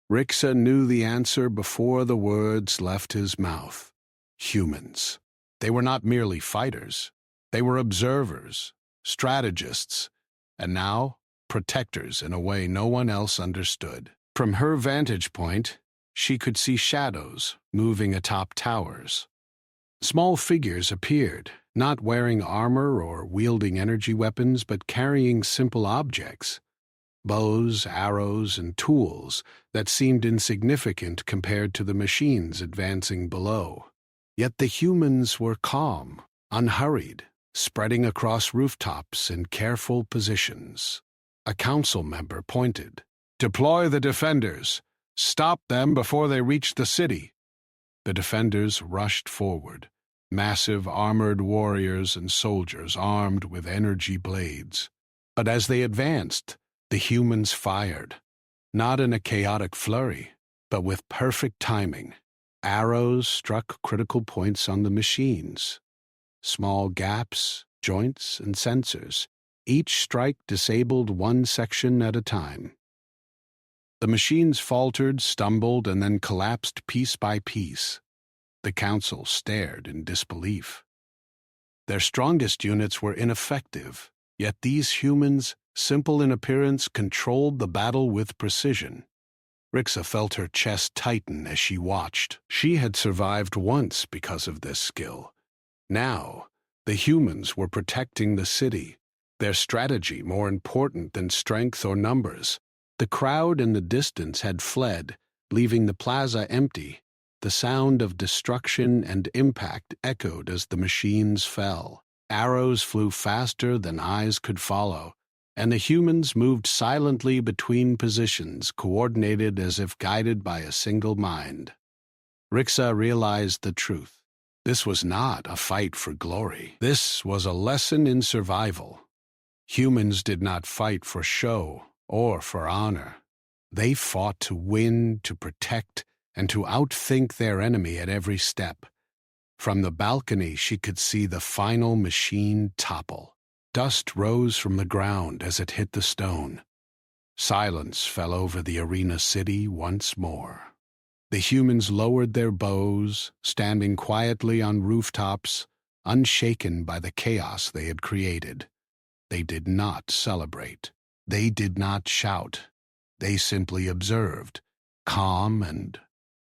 Rixa knew the answer before the words left his mouth. Humans. They were not merely fighters. They were observers, strategists, and now protectors in a way no one else understood. From her vantage point, she could see shadows moving atop towers. Small figures appeared, not wearing armor or wielding energy weapons, but carrying simple objects. Bows, arrows, and tools that seemed insignificant compared to the machines advancing below. Yet the humans were calm, unhurried, spreading across rooftops in careful positions. A council member pointed. "Deploy the defenders. Stop them before they reach the city." The defenders rushed forward, massive armored warriors and soldiers armed with energy blades. But as they advanced, the humans fired, not in a chaotic flurry, but with perfect timing. Arrows struck critical points on the machines. Small gaps, joints, and sensors. Each strike disabled one section at a time. The machines faltered, stumbled, and then collapsed piece by piece. The council stared in disbelief. Their strongest units were ineffective, yet these humans, simple in appearance, controlled the battle with precision. Rixa felt her chest tighten as she watched. She had survived once because of this skill. Now, the humans were protecting the city, their strategy more important than strength or numbers. The crowd in the distance had fled, leaving the plaza empty. The sound of destruction and impact echoed as the machines fell. Arrows flew faster than eyes could follow, and the humans moved silently between positions, coordinated as if guided by a single mind. Rixa realized the truth. This was not a fight for glory. This was a lesson in survival. Humans did not fight for show or for honor. They fought to win, to protect, and to outthink their enemy at every step. From the balcony, she could see the final machine topple. Dust rose from the ground as it hit the stone. Silence fell over the arena city once more. The humans lowered their bows, standing quietly on rooftops, unshaken by the chaos they had created. They did not celebrate. They did not shout. They simply observed, calm and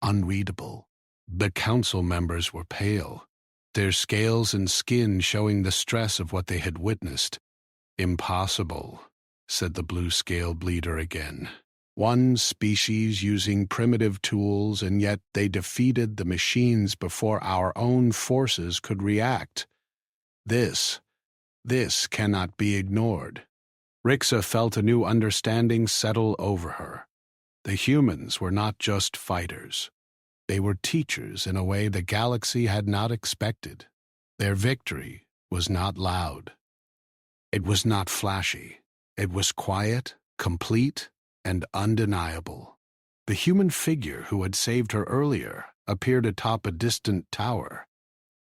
unreadable. The council members were pale, their scales and skin showing the stress of what they had witnessed. "Impossible," said the blue-scaled leader again. "One species using primitive tools, and yet they defeated the machines before our own forces could react. This cannot be ignored." Rixa felt a new understanding settle over her. The humans were not just fighters. They were teachers in a way the galaxy had not expected. Their victory was not loud. It was not flashy. It was quiet, complete, and undeniable. The human figure who had saved her earlier appeared atop a distant tower.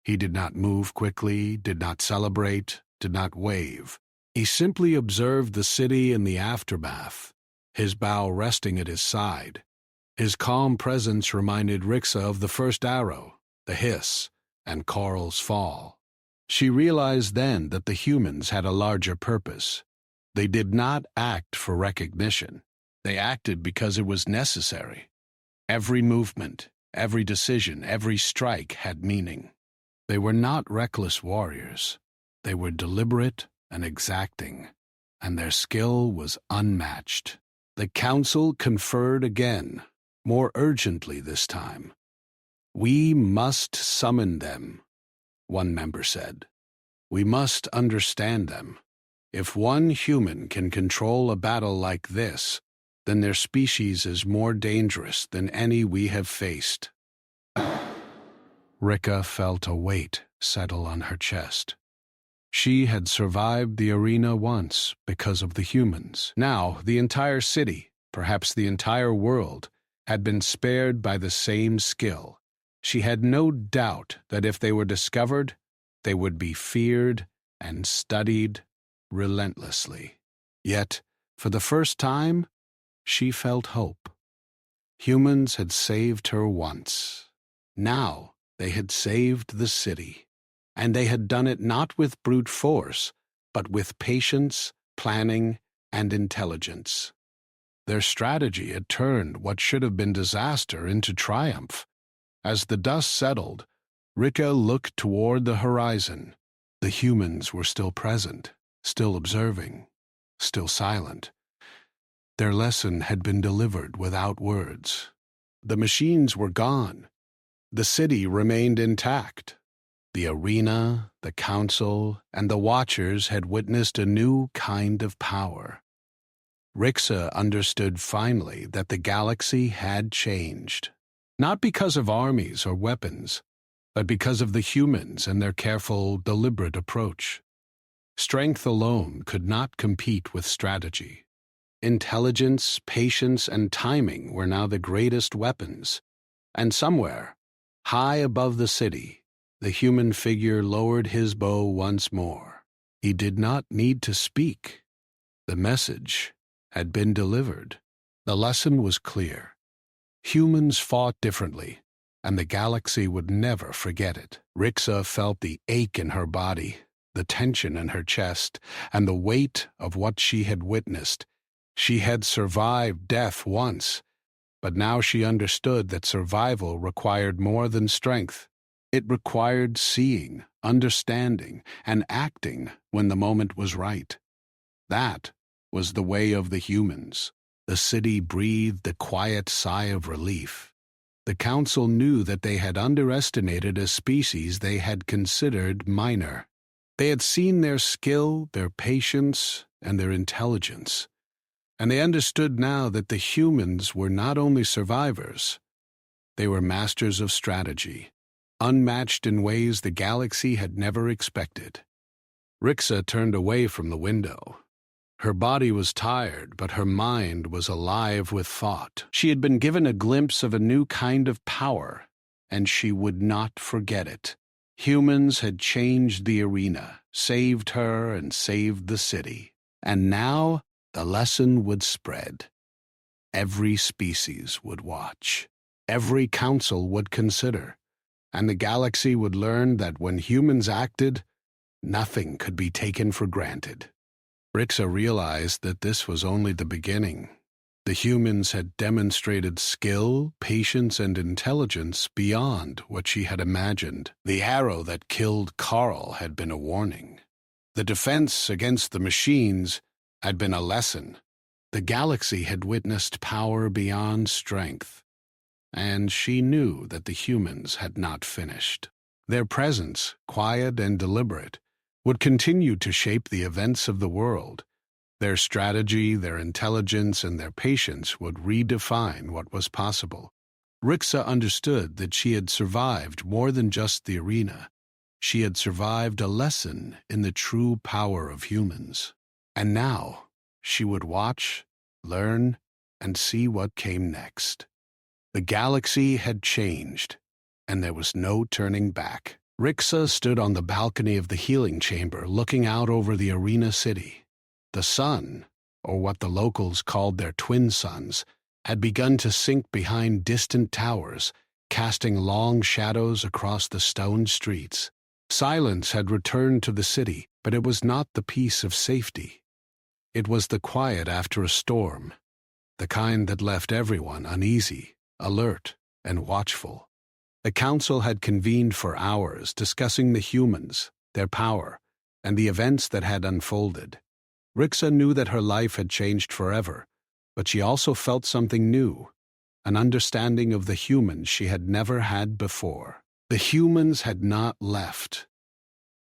He did not move quickly, did not celebrate, did not wave. He simply observed the city in the aftermath, his bow resting at his side. His calm presence reminded Rixa of the first arrow, the hiss, and Coral's fall. She realized then that the humans had a larger purpose. They did not act for recognition. They acted because it was necessary. Every movement, every decision, every strike had meaning. They were not reckless warriors. They were deliberate and exacting, and their skill was unmatched. The council conferred again, more urgently this time. "We must summon them," one member said. "We must understand them. If one human can control a battle like this, then their species is more dangerous than any we have faced." Rika felt a weight settle on her chest. She had survived the arena once because of the humans. Now, the entire city, perhaps the entire world, had been spared by the same skill. She had no doubt that if they were discovered, they would be feared and studied relentlessly. Yet, for the first time, she felt hope. Humans had saved her once. Now they had saved the city. And they had done it not with brute force, but with patience, planning, and intelligence. Their strategy had turned what should have been disaster into triumph. As the dust settled, Rika looked toward the horizon. The humans were still present, still observing, still silent. Their lesson had been delivered without words. The machines were gone. The city remained intact. The arena, the council, and the watchers had witnessed a new kind of power. Rixa understood finally that the galaxy had changed, not because of armies or weapons, but because of the humans and their careful, deliberate approach. Strength alone could not compete with strategy. Intelligence, patience, and timing were now the greatest weapons. And somewhere, high above the city, the human figure lowered his bow once more. He did not need to speak. The message had been delivered. The lesson was clear. Humans fought differently, and the galaxy would never forget it. Rixa felt the ache in her body, the tension in her chest, and the weight of what she had witnessed. She had survived death once, but now she understood that survival required more than strength. It required seeing, understanding, and acting when the moment was right. That was the way of the humans. The city breathed a quiet sigh of relief. The council knew that they had underestimated a species they had considered minor. They had seen their skill, their patience, and their intelligence. And they understood now that the humans were not only survivors, they were masters of strategy, unmatched in ways the galaxy had never expected. Rixa turned away from the window. Her body was tired, but her mind was alive with thought. She had been given a glimpse of a new kind of power, and she would not forget it. Humans had changed the arena, saved her and saved the city. And now the lesson would spread. Every species would watch. Every council would consider. And the galaxy would learn that when humans acted, nothing could be taken for granted. Rixa realized that this was only the beginning. The humans had demonstrated skill, patience, and intelligence beyond what she had imagined. The arrow that killed Carl had been a warning. The defense against the machines had been a lesson. The galaxy had witnessed power beyond strength. And she knew that the humans had not finished. Their presence, quiet and deliberate, would continue to shape the events of the world. Their strategy, their intelligence, and their patience would redefine what was possible. Rixa understood that she had survived more than just the arena. She had survived a lesson in the true power of humans. And now she would watch, learn, and see what came next. The galaxy had changed, and there was no turning back. Rixa stood on the balcony of the healing chamber, looking out over the arena city. The sun, or what the locals called their twin suns, had begun to sink behind distant towers, casting long shadows across the stone streets. Silence had returned to the city, but it was not the peace of safety. It was the quiet after a storm, the kind that left everyone uneasy, alert, and watchful. The council had convened for hours, discussing the humans, their power, and the events that had unfolded. Rixa knew that her life had changed forever, but she also felt something new, an understanding of the humans she had never had before. The humans had not left.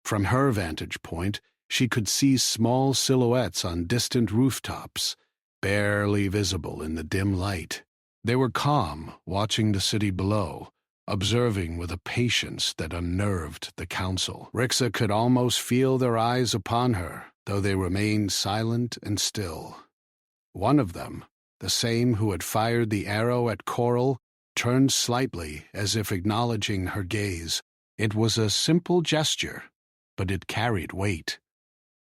From her vantage point, she could see small silhouettes on distant rooftops, barely visible in the dim light. They were calm, watching the city below, observing with a patience that unnerved the council. Rixa could almost feel their eyes upon her, though they remained silent and still. One of them, the same who had fired the arrow at Coral, turned slightly as if acknowledging her gaze. It was a simple gesture, but it carried weight.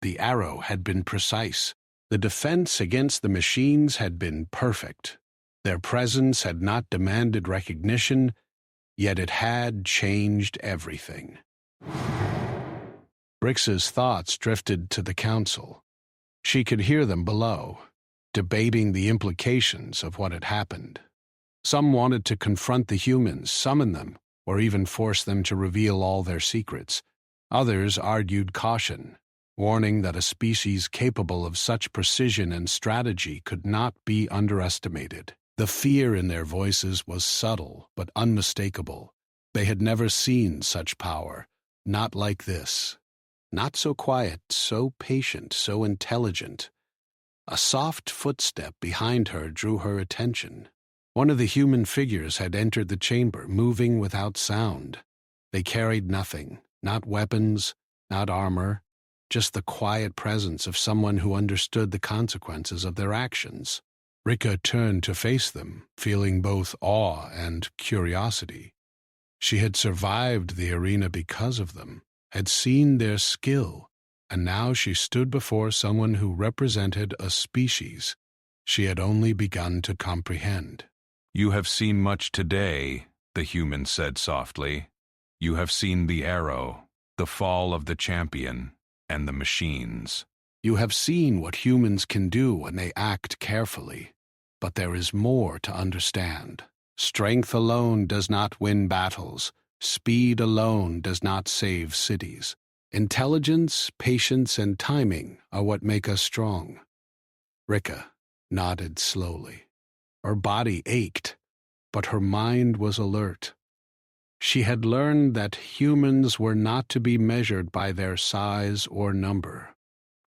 The arrow had been precise. The defense against the machines had been perfect. Their presence had not demanded recognition, yet it had changed everything. Brix's thoughts drifted to the council. She could hear them below, debating the implications of what had happened. Some wanted to confront the humans, summon them, or even force them to reveal all their secrets. Others argued caution, warning that a species capable of such precision and strategy could not be underestimated. The fear in their voices was subtle but unmistakable. They had never seen such power, not like this. Not so quiet, so patient, so intelligent. A soft footstep behind her drew her attention. One of the human figures had entered the chamber, moving without sound. They carried nothing, not weapons, not armor, just the quiet presence of someone who understood the consequences of their actions. Rika turned to face them, feeling both awe and curiosity. She had survived the arena because of them, had seen their skill, and now she stood before someone who represented a species she had only begun to comprehend. "You have seen much today," the human said softly. "You have seen the arrow, the fall of the champion, and the machines. You have seen what humans can do when they act carefully, but there is more to understand. Strength alone does not win battles. Speed alone does not save cities. Intelligence, patience, and timing are what make us strong." Rika nodded slowly. Her body ached, but her mind was alert. She had learned that humans were not to be measured by their size or number.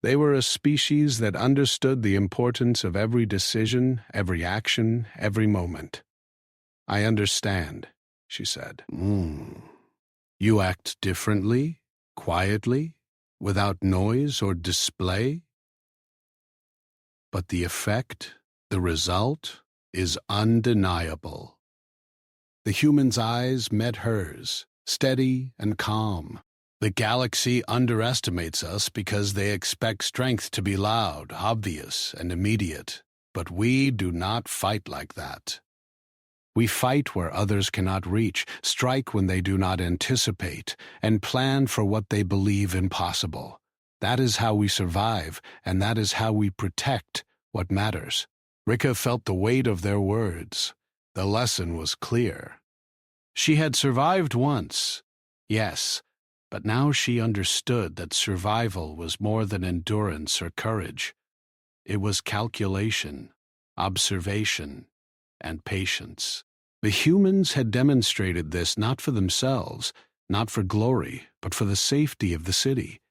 They were a species that understood the importance of every decision, every action, every moment. "I understand," she said. You act differently, quietly, without noise or display. But the effect, the result, is undeniable." The human's eyes met hers, steady and calm. "The galaxy underestimates us because they expect strength to be loud, obvious, and immediate. But we do not fight like that. We fight where others cannot reach, strike when they do not anticipate, and plan for what they believe impossible. That is how we survive, and that is how we protect what matters." Rika felt the weight of their words. The lesson was clear. She had survived once, yes, but now she understood that survival was more than endurance or courage. It was calculation, observation, and patience. The humans had demonstrated this not for themselves, not for glory, but for the safety of the city,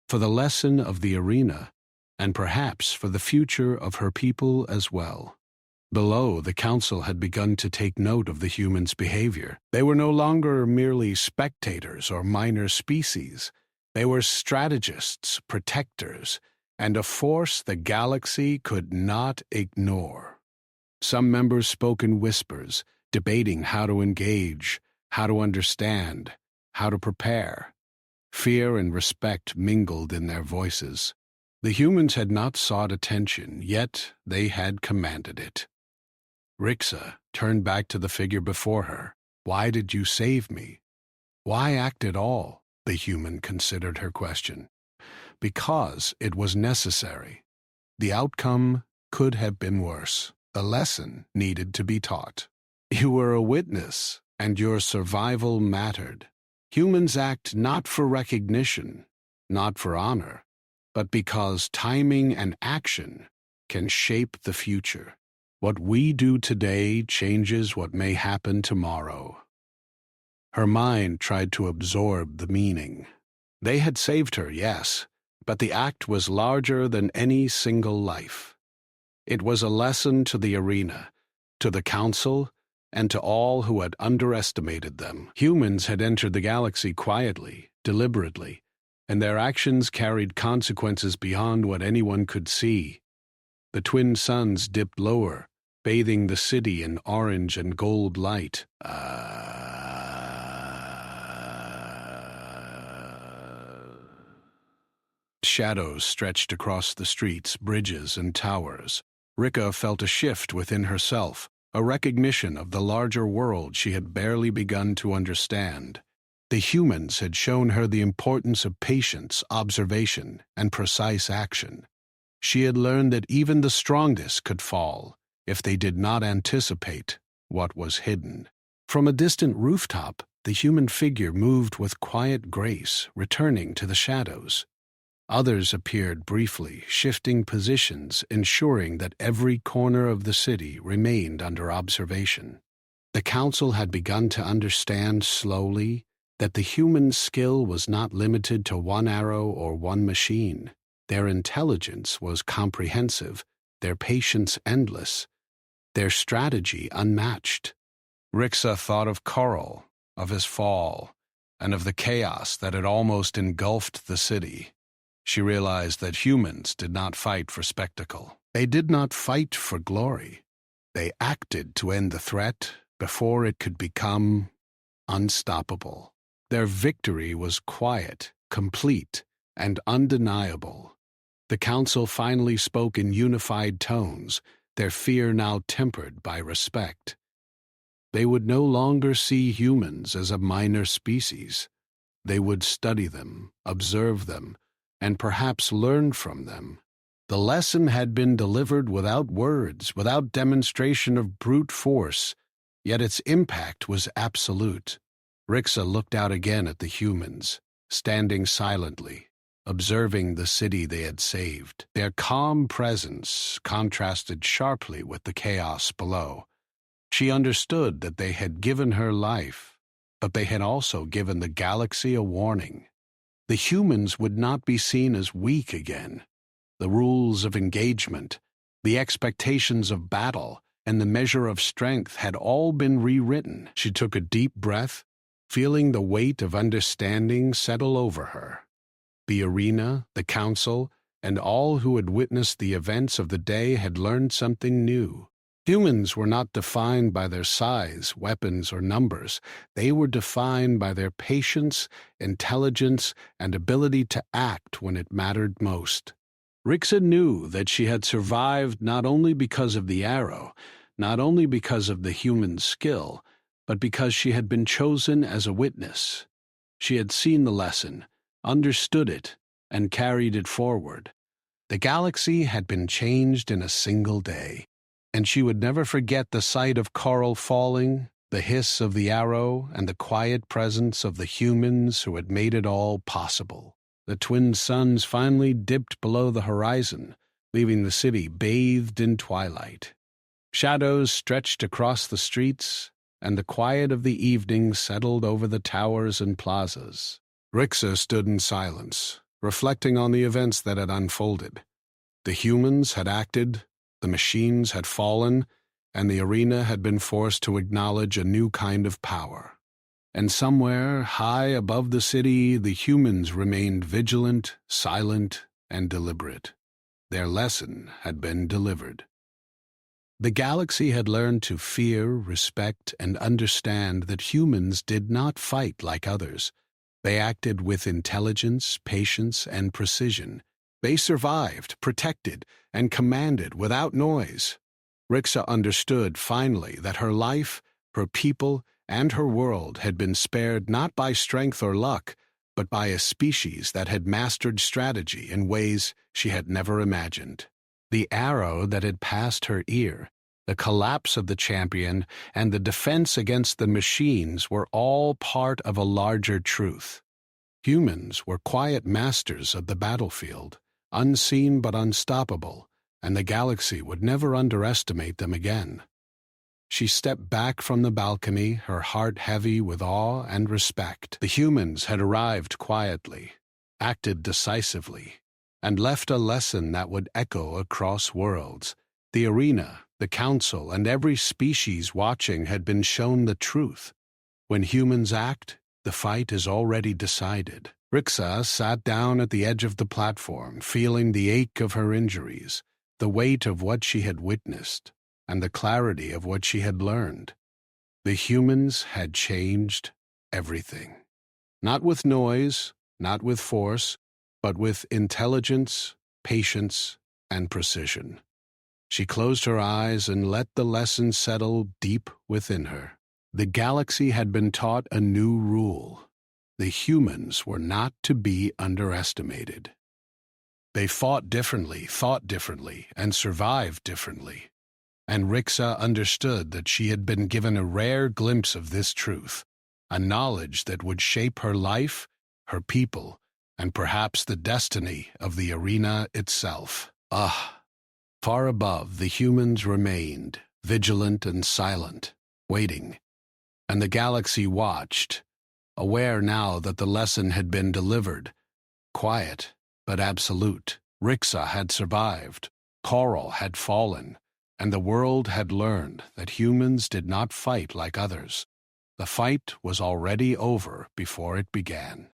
for the lesson of the arena, and perhaps for the future of her people as well. Below, the council had begun to take note of the humans' behavior. They were no longer merely spectators or minor species. They were strategists, protectors, and a force the galaxy could not ignore. Some members spoke in whispers, debating how to engage, how to understand, how to prepare. Fear and respect mingled in their voices. The humans had not sought attention, yet they had commanded it. Rixa turned back to the figure before her. "Why did you save me? Why act at all?" the human considered her question. "Because it was necessary. The outcome could have been worse. The lesson needed to be taught. You were a witness, and your survival mattered. Humans act not for recognition, not for honor, but because timing and action can shape the future. What we do today changes what may happen tomorrow. Her mind tried to absorb the meaning. They had saved her, yes, but the act was larger than any single life. It was a lesson to the arena, to the council, and to all who had underestimated them. Humans had entered the galaxy quietly, deliberately, and their actions carried consequences beyond what anyone could see. The twin suns dipped lower, bathing the city in orange and gold light. Shadows stretched across the streets, bridges, and towers. Rika felt a shift within herself, a recognition of the larger world she had barely begun to understand. The humans had shown her the importance of patience, observation, and precise action. She had learned that even the strongest could fall if they did not anticipate what was hidden. From a distant rooftop, the human figure moved with quiet grace, returning to the shadows. Others appeared briefly, shifting positions, ensuring that every corner of the city remained under observation. The council had begun to understand slowly that the human skill was not limited to one arrow or one machine. Their intelligence was comprehensive, their patience endless, their strategy unmatched. Rixa thought of Coral, of his fall, and of the chaos that had almost engulfed the city. She realized that humans did not fight for spectacle. They did not fight for glory. They acted to end the threat before it could become unstoppable. Their victory was quiet, complete, and undeniable. The council finally spoke in unified tones, their fear now tempered by respect. They would no longer see humans as a minor species. They would study them, observe them, and perhaps learn from them. The lesson had been delivered without words, without demonstration of brute force, yet its impact was absolute. Rixa looked out again at the humans, standing silently, observing the city they had saved. Their calm presence contrasted sharply with the chaos below. She understood that they had given her life, but they had also given the galaxy a warning. The humans would not be seen as weak again. The rules of engagement, the expectations of battle, and the measure of strength had all been rewritten. She took a deep breath, feeling the weight of understanding settle over her. The arena, the council, and all who had witnessed the events of the day had learned something new. Humans were not defined by their size, weapons, or numbers. They were defined by their patience, intelligence, and ability to act when it mattered most. Rixa knew that she had survived not only because of the arrow, not only because of the human skill, but because she had been chosen as a witness. She had seen the lesson, understood it, and carried it forward. The galaxy had been changed in a single day, and she would never forget the sight of Coral falling, the hiss of the arrow, and the quiet presence of the humans who had made it all possible. The twin suns finally dipped below the horizon, leaving the city bathed in twilight. Shadows stretched across the streets, and the quiet of the evening settled over the towers and plazas. Rixa stood in silence, reflecting on the events that had unfolded. The humans had acted, the machines had fallen, and the arena had been forced to acknowledge a new kind of power. And somewhere, high above the city, the humans remained vigilant, silent, and deliberate. Their lesson had been delivered. The galaxy had learned to fear, respect, and understand that humans did not fight like others. They acted with intelligence, patience, and precision. They survived, protected, and commanded without noise. Rixa understood finally that her life, her people, and her world had been spared not by strength or luck, but by a species that had mastered strategy in ways she had never imagined. The arrow that had passed her ear, the collapse of the champion, and the defense against the machines were all part of a larger truth. Humans were quiet masters of the battlefield, unseen but unstoppable, and the galaxy would never underestimate them again. She stepped back from the balcony, her heart heavy with awe and respect. The humans had arrived quietly, acted decisively, and left a lesson that would echo across worlds. The arena, the council, and every species watching had been shown the truth. When humans act, the fight is already decided. Rixa sat down at the edge of the platform, feeling the ache of her injuries, the weight of what she had witnessed, and the clarity of what she had learned. The humans had changed everything. Not with noise, not with force, but with intelligence, patience, and precision. She closed her eyes and let the lesson settle deep within her. The galaxy had been taught a new rule. The humans were not to be underestimated. They fought differently, thought differently, and survived differently. And Rixa understood that she had been given a rare glimpse of this truth, a knowledge that would shape her life, her people, and perhaps the destiny of the arena itself. Far above, the humans remained, vigilant and silent, waiting. And the galaxy watched, aware now that the lesson had been delivered. Quiet, but absolute. Rixa had survived, Coral had fallen, and the world had learned that humans did not fight like others. The fight was already over before it began.